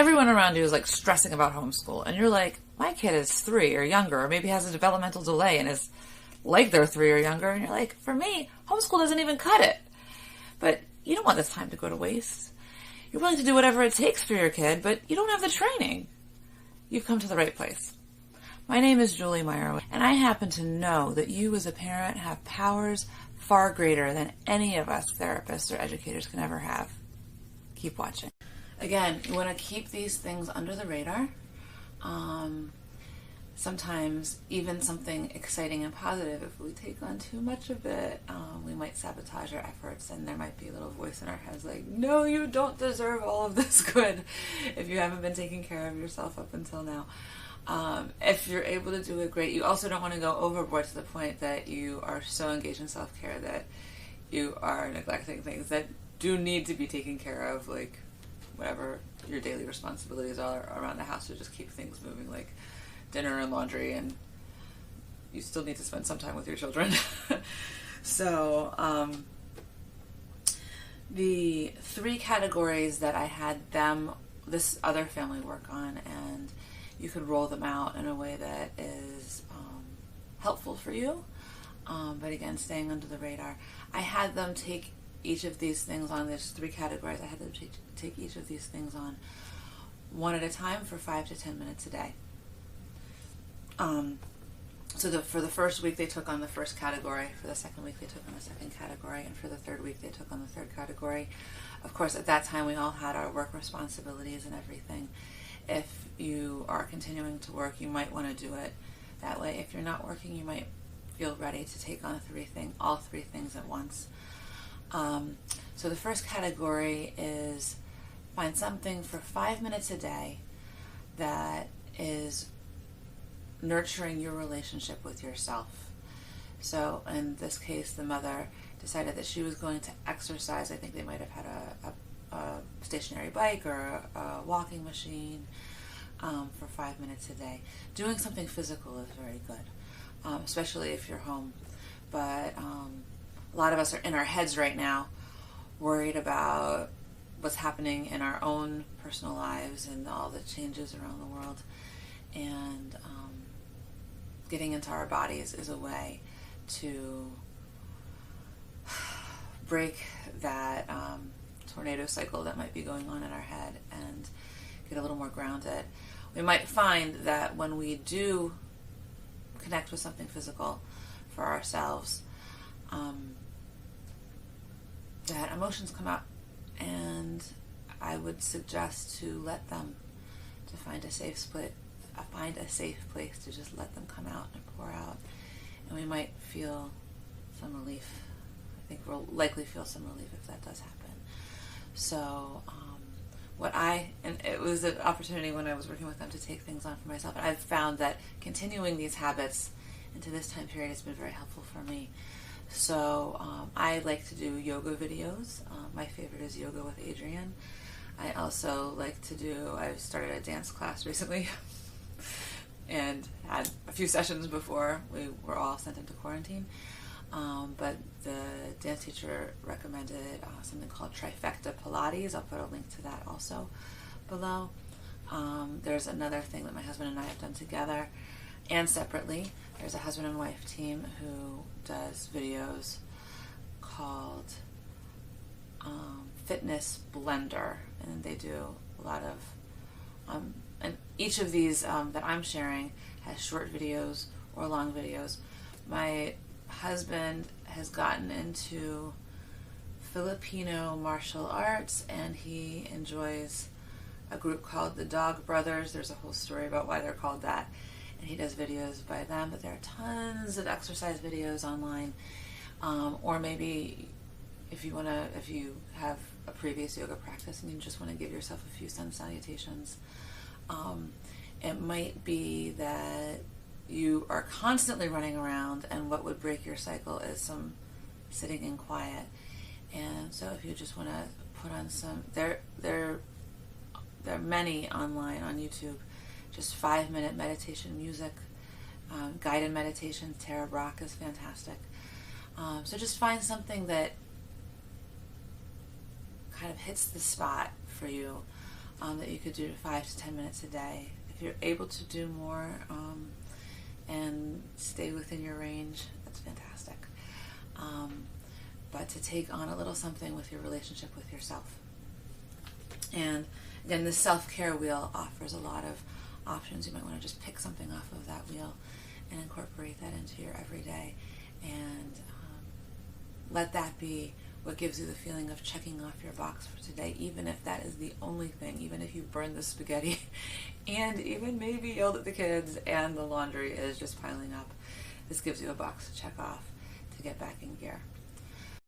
everyone around you is like stressing about homeschool, and you're like, my kid is 3 or younger, or maybe has a developmental delay and is like they're 3 or younger, and you're like, for me, homeschool doesn't even cut it. But you don't want this time to go to waste. You're willing to do whatever it takes for your kid, but you don't have the training. You've come to the right place. My name is Julie Meyer, and I happen to know that you as a parent have powers far greater than any of us therapists or educators can ever have. Keep watching. Again, you want to keep these things under the radar. Sometimes even something exciting and positive, if we take on too much of it, we might sabotage our efforts, and there might be a little voice in our heads like, no, you don't deserve all of this good if you haven't been taking care of yourself up until now. If you're able to do it, great. You also don't want to go overboard to the point that you are so engaged in self-care that you are neglecting things that do need to be taken care of, like whatever your daily responsibilities are around the house to just keep things moving, like dinner and laundry, and you still need to spend some time with your children. So the 3 categories that I had this other family work on, and you could roll them out in a way that is helpful for you, but again, staying under the radar. I had them take each of these things on. There's 3 categories. I had them take each of these things on one at a time for 5 to 10 minutes a day. For the first week they took on the first category, for the second week they took on the second category, and for the third week they took on the third category. Of course, at that time we all had our work responsibilities and everything. If you are continuing to work, you might want to do it that way. If you're not working, you might feel ready to take on all 3 things at once. So the first category is find something for 5 minutes a day that is nurturing your relationship with yourself. So in this case, the mother decided that she was going to exercise. I think they might have had a stationary bike or a walking machine for 5 minutes a day. Doing something physical is very good, especially if you're home. But a lot of us are in our heads right now, worried about what's happening in our own personal lives and all the changes around the world. And getting into our bodies is a way to break that tornado cycle that might be going on in our head and get a little more grounded. We might find that when we do connect with something physical for ourselves, that emotions come up, and I would suggest to let them, to find a safe place to just let them come out and pour out, and we might feel some relief. I think we'll likely feel some relief if that does happen. So and it was an opportunity when I was working with them to take things on for myself, and I've found that continuing these habits into this time period has been very helpful for me. So I like to do yoga videos. My favorite is Yoga with Adrienne. I also like to I've started a dance class recently and had a few sessions before we were all sent into quarantine. But the dance teacher recommended something called Trifecta Pilates. I'll put a link to that also below. There's another thing that my husband and I have done together and separately. There's a husband and wife team who does videos called Fitness Blender, and they do a lot of and each of these that I'm sharing has short videos or long videos. My husband has gotten into Filipino martial arts, and he enjoys a group called the Dog Brothers. There's a whole story about why they're called that, and he does videos by them, but there are tons of exercise videos online. Or maybe if you have a previous yoga practice and you just want to give yourself a few sun salutations, it might be that you are constantly running around, and what would break your cycle is some sitting in quiet. And so if you just want to put on some, there are many online on YouTube, just 5-minute meditation music, guided meditation. Tara Brach is fantastic. So just find something that kind of hits the spot for you. that you could do 5 to 10 minutes a day. If you're able to do more and stay within your range, that's fantastic. But to take on a little something with your relationship with yourself. And again, the self-care wheel offers a lot of options. You might want to just pick something off of that wheel and incorporate that into your everyday, and let that be what gives you the feeling of checking off your box for today, even if that is the only thing, even if you burned the spaghetti and even maybe yelled at the kids and the laundry is just piling up. This gives you a box to check off to get back in gear.